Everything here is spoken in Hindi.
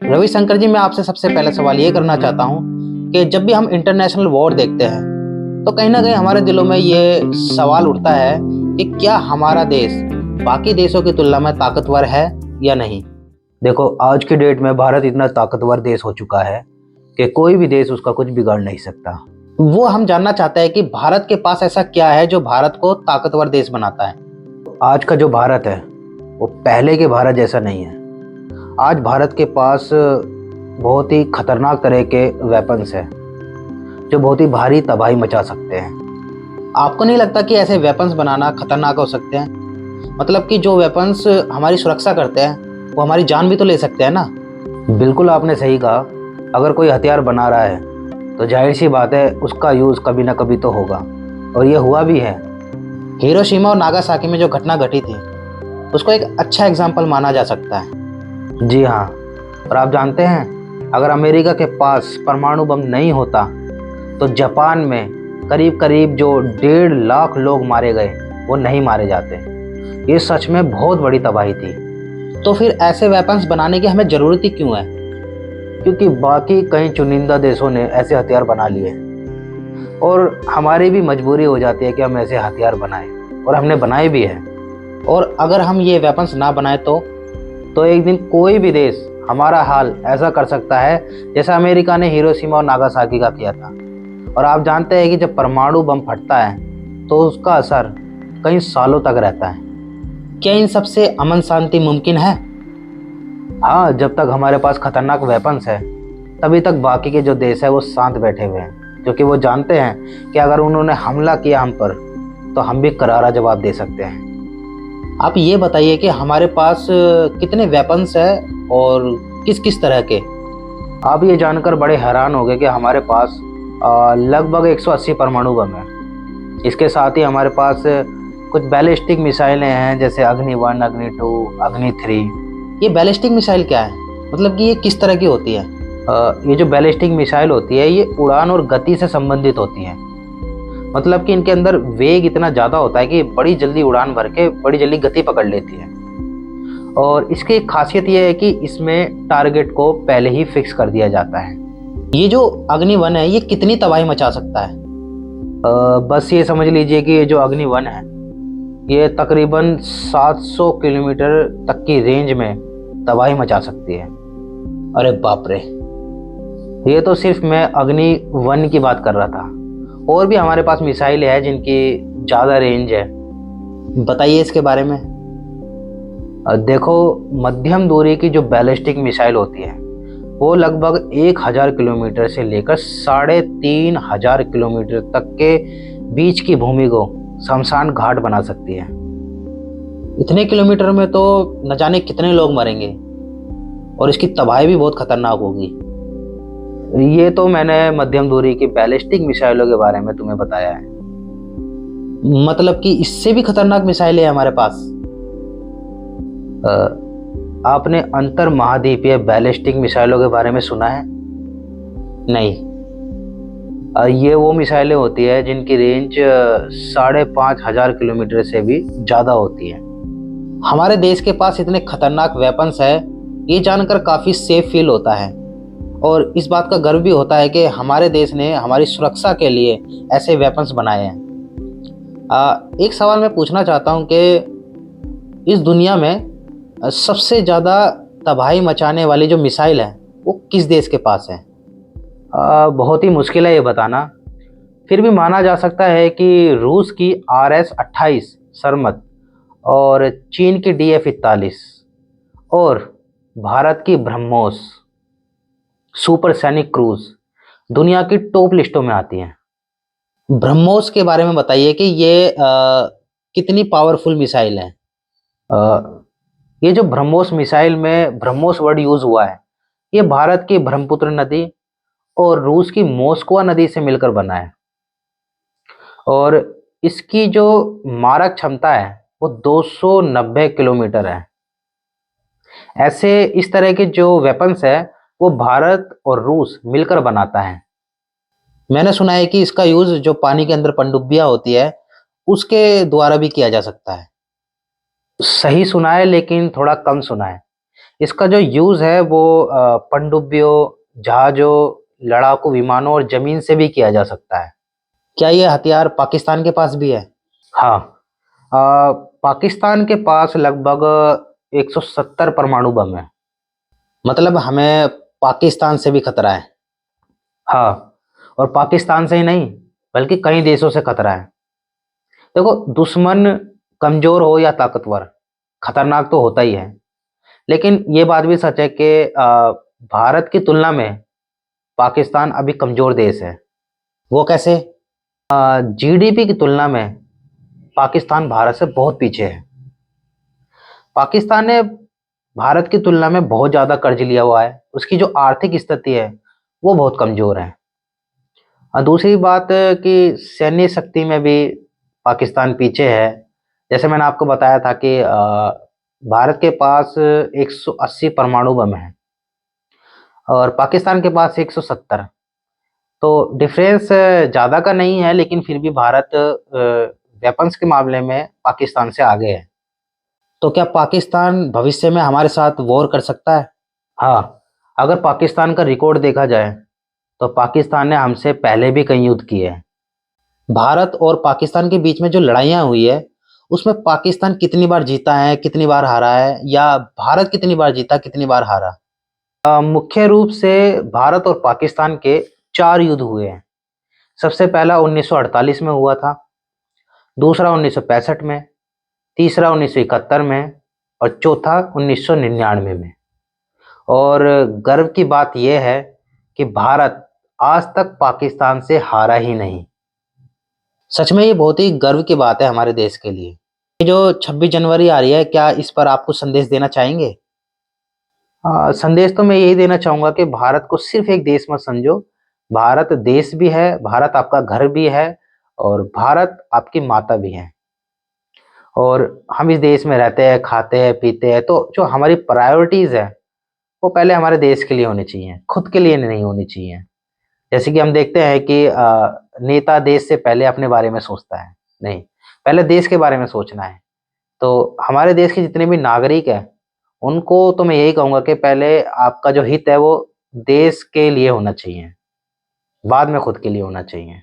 रविशंकर जी, मैं आपसे सबसे पहले सवाल ये करना चाहता हूँ कि जब भी हम इंटरनेशनल वॉर देखते हैं तो कहीं ना कहीं हमारे दिलों में ये सवाल उठता है कि क्या हमारा देश बाकी देशों की तुलना में ताकतवर है या नहीं। देखो, आज की डेट में भारत इतना ताकतवर देश हो चुका है कि कोई भी देश उसका कुछ बिगाड़ नहीं सकता। वो हम जानना चाहते हैं कि भारत के पास ऐसा क्या है जो भारत को ताकतवर देश बनाता है। आज का जो भारत है वो पहले के भारत जैसा नहीं है। आज भारत के पास बहुत ही खतरनाक तरह के वेपन्स हैं जो बहुत ही भारी तबाही मचा सकते हैं। आपको नहीं लगता कि ऐसे वेपन्स बनाना खतरनाक हो सकते हैं? मतलब कि जो वेपन्स हमारी सुरक्षा करते हैं वो हमारी जान भी तो ले सकते हैं ना। बिल्कुल, आपने सही कहा। अगर कोई हथियार बना रहा है तो जाहिर सी बात है उसका यूज़ कभी ना कभी तो होगा, और ये हुआ भी है। हिरोशिमा और नागासाकी में जो घटना घटी थी उसको एक अच्छा एग्जाम्पल माना जा सकता है। जी हाँ, और आप जानते हैं, अगर अमेरिका के पास परमाणु बम नहीं होता तो जापान में करीब करीब जो 1.5 लाख लोग मारे गए वो नहीं मारे जाते। ये सच में बहुत बड़ी तबाही थी। तो फिर ऐसे वेपन्स बनाने की हमें ज़रूरत ही क्यों है? क्योंकि बाकी कई चुनिंदा देशों ने ऐसे हथियार बना लिए और हमारी भी मजबूरी हो जाती है कि हम ऐसे हथियार बनाएं, और हमने बनाए भी हैं। और अगर हम ये वेपन्स ना बनाए तो एक दिन कोई भी देश हमारा हाल ऐसा कर सकता है जैसा अमेरिका ने हिरोशिमा और नागासाकी का किया था। और आप जानते हैं कि जब परमाणु बम फटता है तो उसका असर कई सालों तक रहता है। क्या इन सबसे अमन शांति मुमकिन है? हाँ, जब तक हमारे पास खतरनाक वेपन्स है तभी तक बाकी के जो देश है वो शांत बैठे हुए हैं, क्योंकि वो जानते हैं कि अगर उन्होंने हमला किया हम पर तो हम भी करारा जवाब दे सकते हैं। आप ये बताइए कि हमारे पास कितने वेपन्स हैं और किस किस तरह के। आप ये जानकर बड़े हैरान हो गए कि हमारे पास लगभग 180 परमाणु बम है। इसके साथ ही हमारे पास कुछ बैलिस्टिक मिसाइलें हैं, जैसे अग्नि 1, अग्नि 2, अग्नि 3। ये बैलिस्टिक मिसाइल क्या है? मतलब कि ये किस तरह की होती है? ये जो बैलिस्टिक मिसाइल होती है ये उड़ान और गति से संबंधित होती है। मतलब कि इनके अंदर वेग इतना ज़्यादा होता है कि बड़ी जल्दी उड़ान भर के बड़ी जल्दी गति पकड़ लेती है। और इसकी एक खासियत यह है कि इसमें टारगेट को पहले ही फिक्स कर दिया जाता है। ये जो अग्नि 1 है ये कितनी तबाही मचा सकता है? बस ये समझ लीजिए कि ये जो अग्नि 1 है ये तकरीबन 700 किलोमीटर तक की रेंज में तबाही मचा सकती है। अरे बाप रे! ये तो सिर्फ मैं अग्नि 1 की बात कर रहा था। और भी हमारे पास मिसाइल है जिनकी ज़्यादा रेंज है। बताइए इसके बारे में। देखो, मध्यम दूरी की जो बैलिस्टिक मिसाइल होती है वो लगभग 1000 किलोमीटर से लेकर 3500 किलोमीटर तक के बीच की भूमि को शमशान घाट बना सकती है। इतने किलोमीटर में तो न जाने कितने लोग मरेंगे, और इसकी तबाही भी बहुत खतरनाक होगी। ये तो मैंने मध्यम दूरी की बैलिस्टिक मिसाइलों के बारे में तुम्हें बताया है। मतलब कि इससे भी खतरनाक मिसाइलें हैं हमारे पास। आपने अंतर महाद्वीपीय बैलिस्टिक मिसाइलों के बारे में सुना है? नहीं। ये वो मिसाइलें होती है जिनकी रेंज 5500 किलोमीटर से भी ज़्यादा होती है। हमारे देश के पास इतने खतरनाक वेपन्स है, ये जानकर काफ़ी सेफ फील होता है, और इस बात का गर्व भी होता है कि हमारे देश ने हमारी सुरक्षा के लिए ऐसे वेपन्स बनाए हैं। एक सवाल मैं पूछना चाहता हूँ कि इस दुनिया में सबसे ज़्यादा तबाही मचाने वाली जो मिसाइल है वो किस देश के पास है? बहुत ही मुश्किल है ये बताना। फिर भी माना जा सकता है कि रूस की RS-28 सरमत, और चीन की DF-41, और भारत की ब्रह्मोस सुपरसैनिक क्रूज दुनिया की टॉप लिस्टों में आती हैं। ब्रह्मोस के बारे में बताइए कि ये कितनी पावरफुल मिसाइल है। ये जो ब्रह्मोस मिसाइल में ब्रह्मोस वर्ड यूज हुआ है ये भारत की ब्रह्मपुत्र नदी और रूस की मोस्कवा नदी से मिलकर बना है, और इसकी जो मारक क्षमता है वो 290 किलोमीटर है। ऐसे इस तरह के जो वेपन्स है वो भारत और रूस मिलकर बनाता है। मैंने सुना है कि इसका यूज जो पानी के अंदर पनडुब्बियां होती है उसके द्वारा भी किया जा सकता है। सही सुना है, लेकिन थोड़ा कम सुना है। इसका जो यूज़ है वो पनडुब्बियों, जहाज़ों, लड़ाकू विमानों और ज़मीन से भी किया जा सकता है। क्या ये हथियार पाकिस्तान के पास भी है? हाँ, पाकिस्तान के पास लगभग 170 परमाणु बम है। मतलब हमें पाकिस्तान से भी खतरा है। हाँ, और पाकिस्तान से ही नहीं, बल्कि कई देशों से खतरा है। देखो, दुश्मन कमज़ोर हो या ताकतवर, खतरनाक तो होता ही है। लेकिन ये बात भी सच है कि भारत की तुलना में पाकिस्तान अभी कमज़ोर देश है। वो कैसे? जीडीपी की तुलना में पाकिस्तान भारत से बहुत पीछे है। पाकिस्तान ने भारत की तुलना में बहुत ज़्यादा कर्ज लिया हुआ है। उसकी जो आर्थिक स्थिति है, वो बहुत कमज़ोर है। और दूसरी बात कि सैन्य शक्ति में भी पाकिस्तान पीछे है। जैसे मैंने आपको बताया था कि भारत के पास 180 परमाणु बम हैं और पाकिस्तान के पास 170। तो डिफरेंस ज़्यादा का नहीं है, लेकिन फिर भी भारत वेपन्स के मामले में पाकिस्तान से आगे है। तो क्या पाकिस्तान भविष्य में हमारे साथ वॉर कर सकता है? हाँ, अगर पाकिस्तान का रिकॉर्ड देखा जाए तो पाकिस्तान ने हमसे पहले भी कई युद्ध किए हैं। भारत और पाकिस्तान के बीच में जो लड़ाइयाँ हुई है, उसमें पाकिस्तान कितनी बार जीता है, कितनी बार हारा है, या भारत कितनी बार जीता, कितनी बार हारा? मुख्य रूप से भारत और पाकिस्तान के 4 युद्ध हुए हैं। सबसे पहला 1948 में हुआ था, दूसरा 1965 में, तीसरा 1971 में और चौथा 1999 में। और गर्व की बात यह है कि भारत आज तक पाकिस्तान से हारा ही नहीं। सच में ये बहुत ही गर्व की बात है हमारे देश के लिए। ये जो 26 जनवरी आ रही है, क्या इस पर आप कुछ संदेश देना चाहेंगे? संदेश तो मैं यही देना चाहूँगा कि भारत को सिर्फ एक देश मत समझो। भारत देश भी है, भारत आपका घर भी है और भारत आपकी माता भी है। और हम इस देश में रहते हैं, खाते हैं, पीते हैं, तो जो हमारी प्रायोरिटीज़ है, वो पहले हमारे देश के लिए होनी चाहिए, खुद के लिए नहीं होनी चाहिए। जैसे कि हम देखते हैं कि नेता देश से पहले अपने बारे में सोचता है, नहीं, पहले देश के बारे में सोचना है। तो हमारे देश के जितने भी नागरिक हैं, उनको तो मैं यही कहूँगा कि पहले आपका जो हित है वो देश के लिए होना चाहिए, बाद में खुद के लिए होना चाहिए।